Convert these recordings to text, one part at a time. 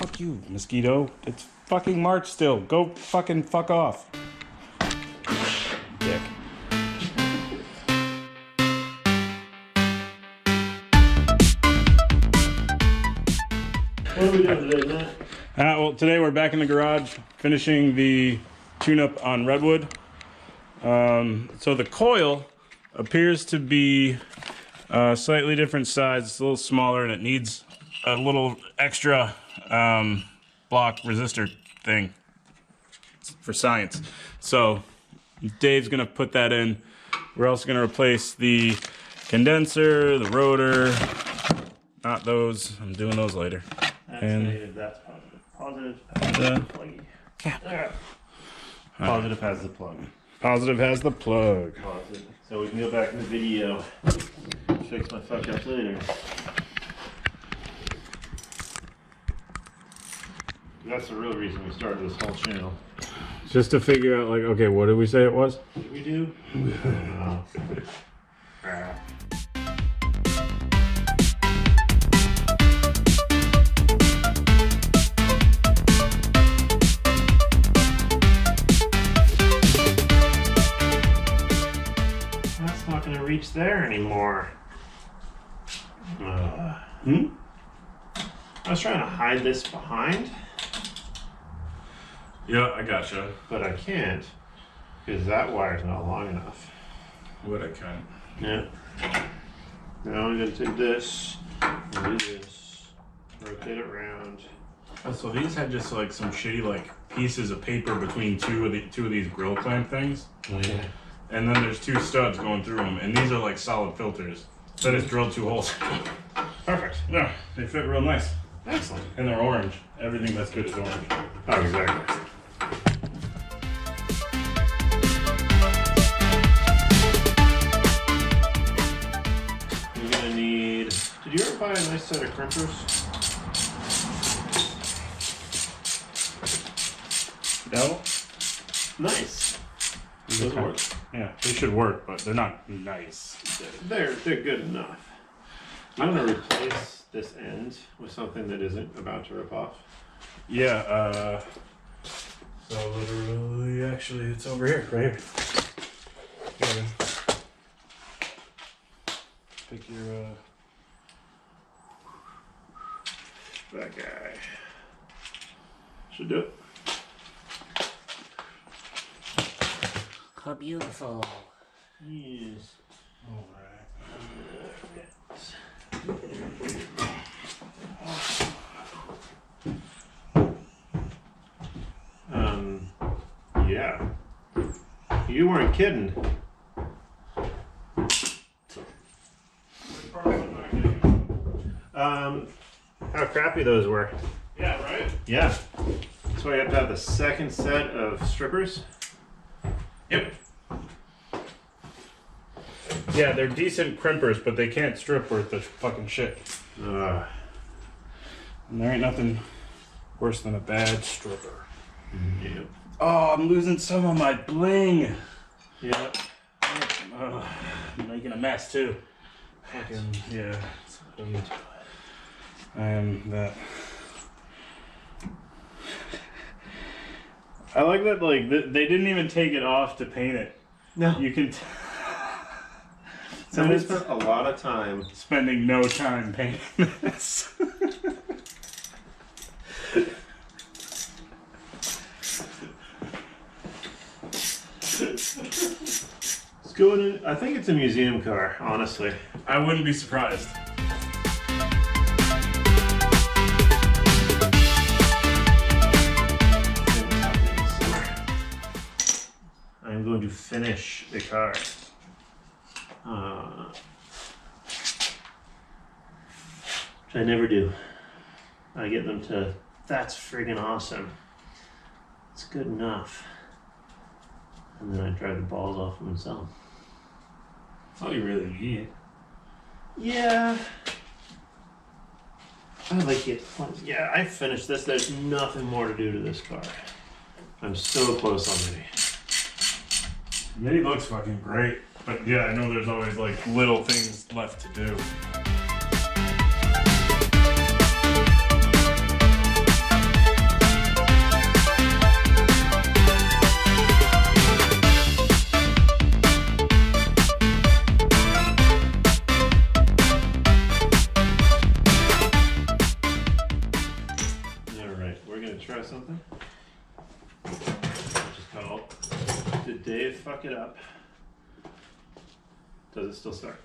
Fuck you, mosquito. It's fucking March still. Go fucking fuck off. Dick. What are we doing today, Matt? Well, today we're back in the garage finishing the tune-up on Redwood. So the coil appears to be slightly different size. It's a little smaller and it needs a little extra block resistor thing for science. So Dave's gonna put that in. We're also gonna replace the condenser, the rotor, not those. I'm doing those later. That's And negative, that's positive. Positive, pluggy. Yeah. Positive has the plug. Positive has the plug. Positive. So we can go back in the video, fix my fuck up later. That's the real reason we started this whole channel. Just to figure out, like, okay, what did we say it was? Did we do? Oh. Crap. That's not going to reach there anymore. I was trying to hide this behind, Yeah, I gotcha. but I can't because that wire's not long enough. What I can. Yeah. Now I'm going to take this and do this, rotate it around. Oh, so these had just like some shitty like pieces of paper between two of these grill clamp things, Oh, yeah. and then there's two studs going through them, and these are like solid filters. So I just drilled 2 holes. Perfect. Yeah, they fit real nice, Excellent. and they're orange. Everything that's good is orange. Oh, exactly. You're going to need... Did you ever buy a nice set of crimpers? No. Nice. Those work. Yeah, they should work, but they're not nice. They're good enough. I'm going to replace this end with something that isn't about to rip off. Yeah. So literally, actually, it's over here, right here. Here we go. Pick your That guy. Should do it. How beautiful. Yes. All right. Yeah. You weren't kidding. How crappy those were. Yeah, right? Yeah. That's why you have to have the second set of strippers. Yep. Yeah, they're decent crimpers, but they can't strip worth the fucking shit. And there ain't nothing worse than a bad stripper. Yep. Oh, I'm losing some of my bling. Yep. I'm making a mess too. Fucking, yeah. I am that. I like that, like, they didn't even take it off to paint it. No. You can Somebody spent a lot of time. spending no time painting this. Let's go in. I think it's a museum car, honestly. I wouldn't be surprised. I'm going to finish the car. Which I never do. I get them to, that's friggin' awesome. It's good enough. And then I drive the balls off them and sell them. That's all you really need. Yeah. I like it. Yeah, I finished this. There's nothing more to do to this car. I'm so close already. Mini looks fucking great, but yeah, I know there's always like little things left to do. try something? Which is called, did Dave fuck it up? Does it still start?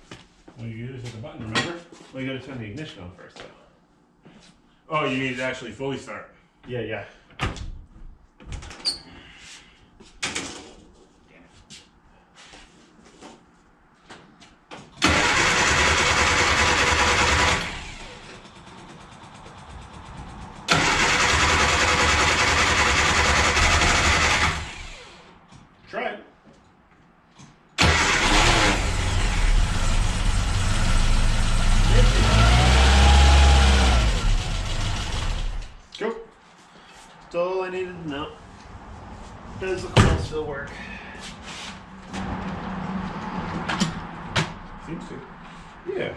Well, you just hit the button, remember? Well, you gotta turn the ignition on first, though. Oh, you need to actually fully start. Yeah, yeah. Try it. Cool. That's all I needed to know. Does the coil still work? Seems to. Yeah.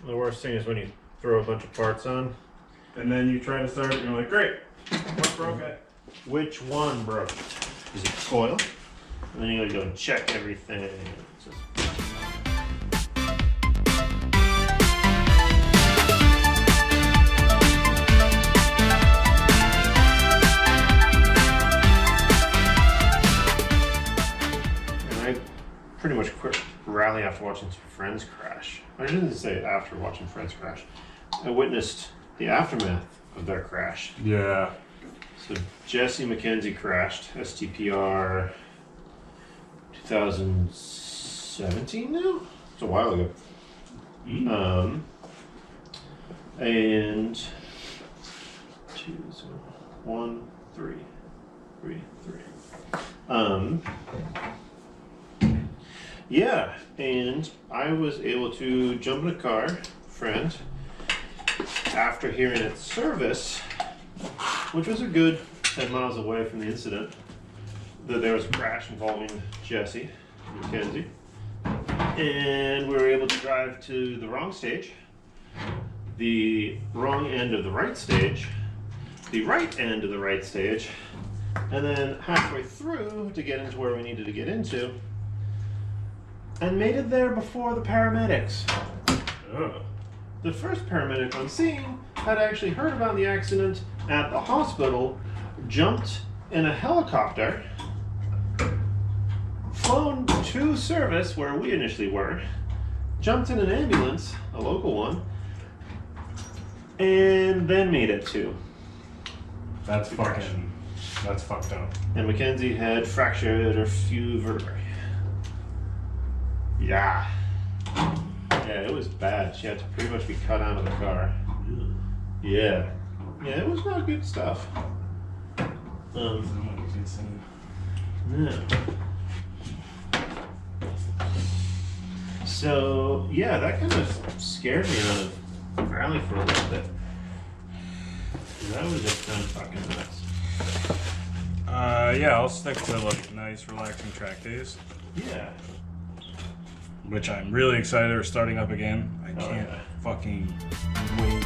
The worst thing is when you throw a bunch of parts on. And then you try to start it and you're like, great. What broke it? Which one broke? Is it the coil? And then you gotta go and check everything. It's just- And I pretty much quit rallying after watching some friends crash. I didn't say after watching friends crash. I witnessed the aftermath of their crash. Yeah. So Jesse McKenzie crashed, STPR 2017 now? It's a while ago. And 2, 1, 3, 3, 3. Yeah, and I was able to jump in a car, friend, after hearing its service, which was a good 10 miles away from the incident, that there was a crash involving Jesse McKenzie. And we were able to drive to the wrong stage, the wrong end of the right stage, the right end of the right stage, and then halfway through to get into where we needed to get into, and made it there before the paramedics. Oh. The first paramedic on scene had actually heard about the accident at the hospital, jumped in a helicopter, flown to service where we initially were, jumped in an ambulance, a local one, and then made it to. That's fucked up. And Mackenzie had fractured a few vertebrae. Yeah. Yeah, it was bad. She had to pretty much be cut out of the car. Yeah. Yeah, it was not good stuff. Yeah. So, yeah, that kind of scared me out of rally for a little bit. That was just kind of fucking nuts. Yeah, I'll stick to like nice, relaxing track days, Yeah. which I'm really excited are starting up again. I Oh, can't yeah. fucking wait.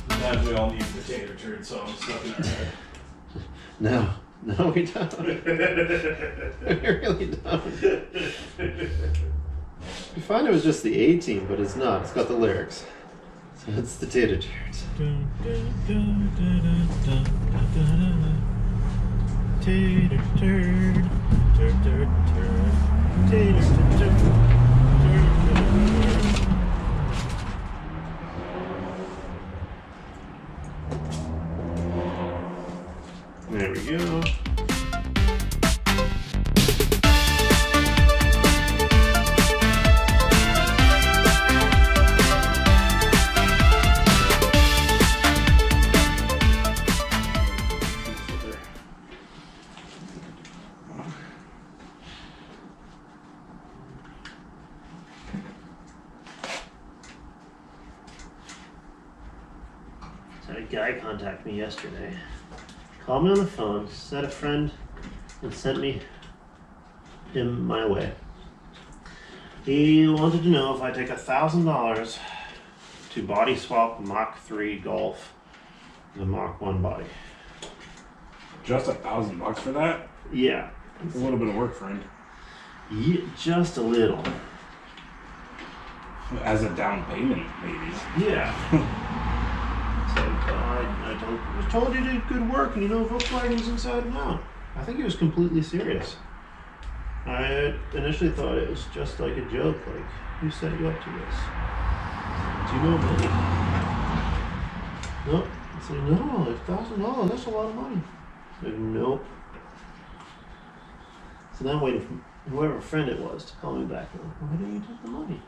Glad we all need potato turd songs stuck in our head. No, we don't. We really don't. We find it was just the A team, but it's not. It's got the lyrics. So it's the tater turds. Tater turd, turd, turd, turd, tater turd, turd, turd. There we go. So a guy contacted me yesterday. Called me on the phone, said a friend had sent me him my way. He wanted to know if I take $1,000 to body swap Mach 3 Golf, the Mach 1 body. Just $1,000 for that? Yeah. It's a little bit of work, friend. Yeah, just a little. As a down payment, maybe. Yeah. So I was told you did good work and you know Volkswagen's inside and out. I think he was completely serious. I initially thought it was just like a joke, like, who set you up to this? Do you know me? Nope. I said, no, $1,000, that's a lot of money. I said, nope. So then I'm waiting for whoever friend it was to call me back. Why didn't you take the money?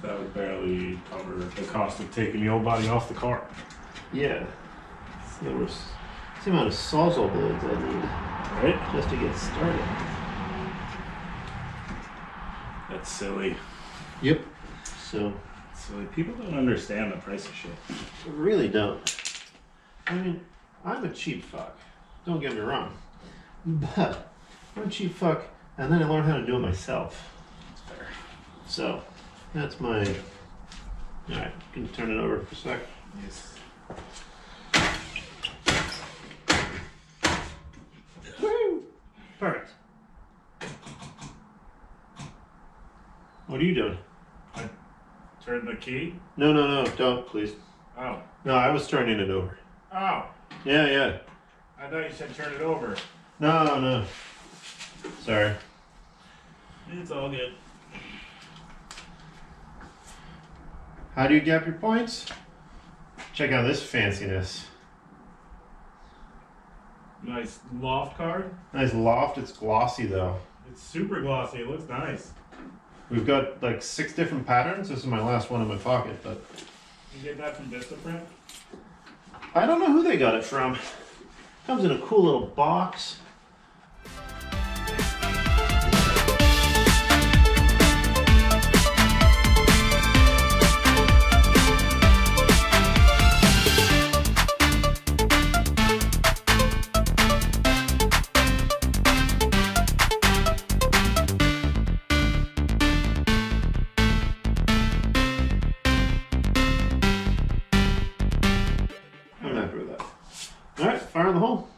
That would barely cover the cost of taking the old body off the car. Yeah. So there was the amount of sawzall blades I need. Right? Just to get started. That's silly. Yep. So, Silly. People don't understand the price of shit. I really don't. I mean, I'm a cheap fuck. Don't get me wrong. But I'm a cheap fuck, and then I learned how to do it myself. That's fair. So, that's my... Alright, can you turn it over for a sec? Yes. Woo! Perfect. What are you doing? Turn the key? No, don't, please. Oh. No, I was turning it over. Oh. Yeah. I thought you said turn it over. No. Sorry. It's all good. How do you gap your points? Check out this fanciness. Nice loft card. Nice loft, it's glossy though. It's super glossy. It looks nice. We've got like 6 different patterns. This is my last one in my pocket, but You get that from Vistaprint? I don't know who they got it from. Comes in a cool little box. I'm happy with that. Alright, fire in the hole.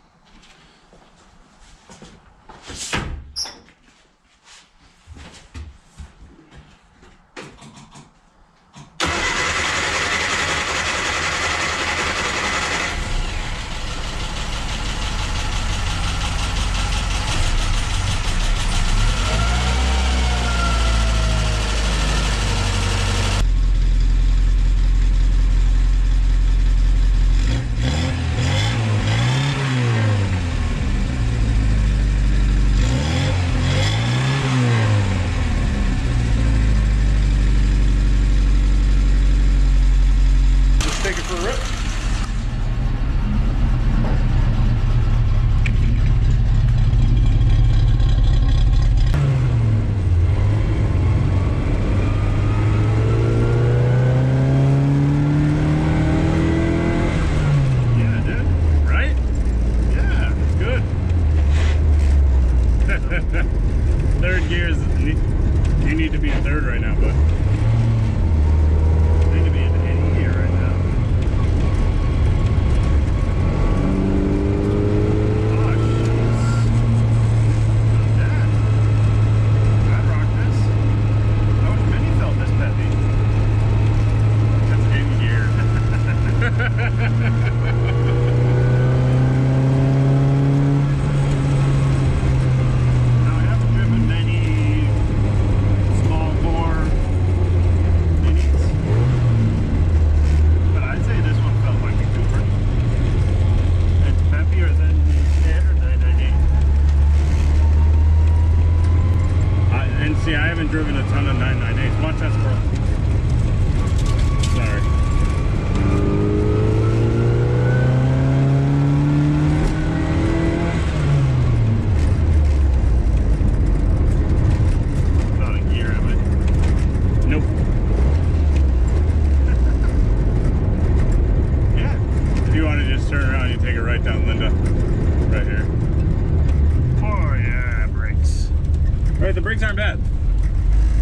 Let's take it for a rip. Yeah, dude. Right? Yeah, it's good. Third gear is... You need to be in third right now, bud. You need to be in any gear right now. Oh, jeez. Dad. I rock this. How much mini felt this peppy? That's in gear. Now, I haven't driven many small bore minis, but I'd say this one felt like a Cooper. It's peppier than the standard 998. And see, I haven't driven a ton of 998s. Watch that squirrel. Sorry. Not a gear, am I? Nope. Yeah. If you want to just turn around, you take it right down Linda. Right here. Oh yeah, brakes. the brakes aren't bad.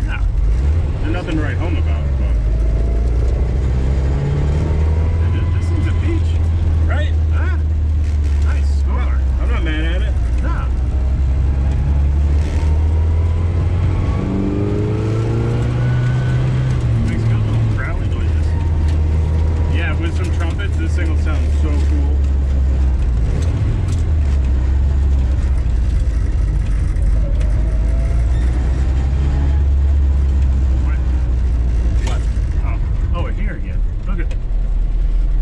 No. There's nothing to write home about, but This thing's a peach. right? Ah, nice score. I'm not mad at it. No. Makes good little growly noises. Yeah, with some trumpets, this thing will sound so cool. What? Oh, we're here again. Okay.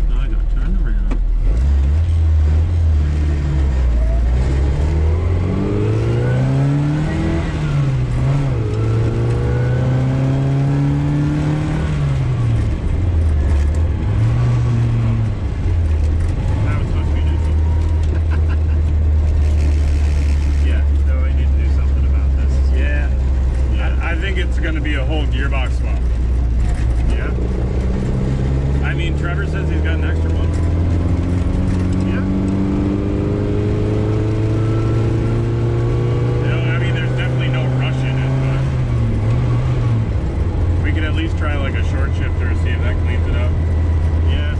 Now I gotta turn around. That was supposed to be neutral. Yeah, so we need to do something about this. Yeah. Yeah. I think it's going to be a whole gearbox swap. Yeah. I mean, Trevor says he's got an extra one. Yeah. You know, I mean, there's definitely no rush in it, but we could at least try like a short shifter and see if that cleans it up. Yeah.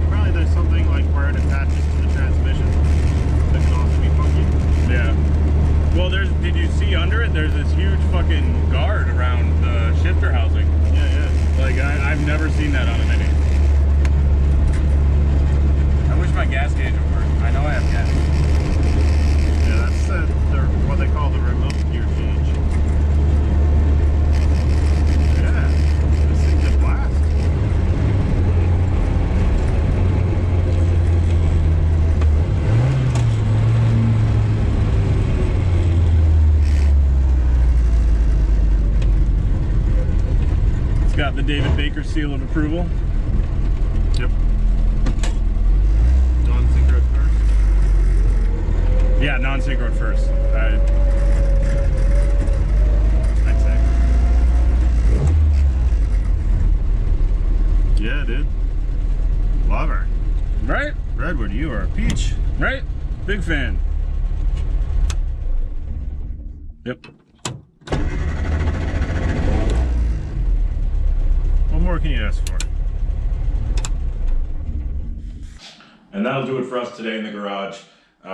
Probably there's something like where it attaches to the transmission that can also be funky. Yeah. Well, did you see under it? There's this huge fucking guard around the shifter housing. Yeah, yeah. Like, I've never seen that on a Mini. I wish my gas gauge would work. I know I have gas. Yeah, that's what they call the remote gear change. Yeah. This thing's a blast. It's got the David Baker seal of approval. Yep. Non-synchro first. Yeah, non-synchro at first. I'd say. Yeah, dude. Love her. Right? Redwood, you are a peach. Right? Big fan. Yep. What more can you ask for? And that'll do it for us today in the garage.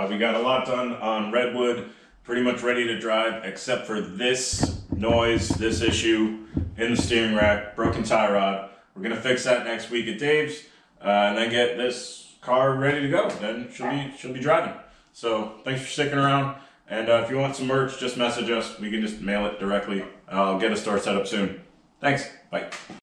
We got a lot done on Redwood, pretty much ready to drive, except for this noise, this issue in the steering rack, broken tie rod. We're gonna fix that next week at Dave's, and then get this car ready to go. Then she'll be driving. So thanks for sticking around. And if you want some merch, just message us. We can just mail it directly. I'll get a store set up soon. Thanks. Bye.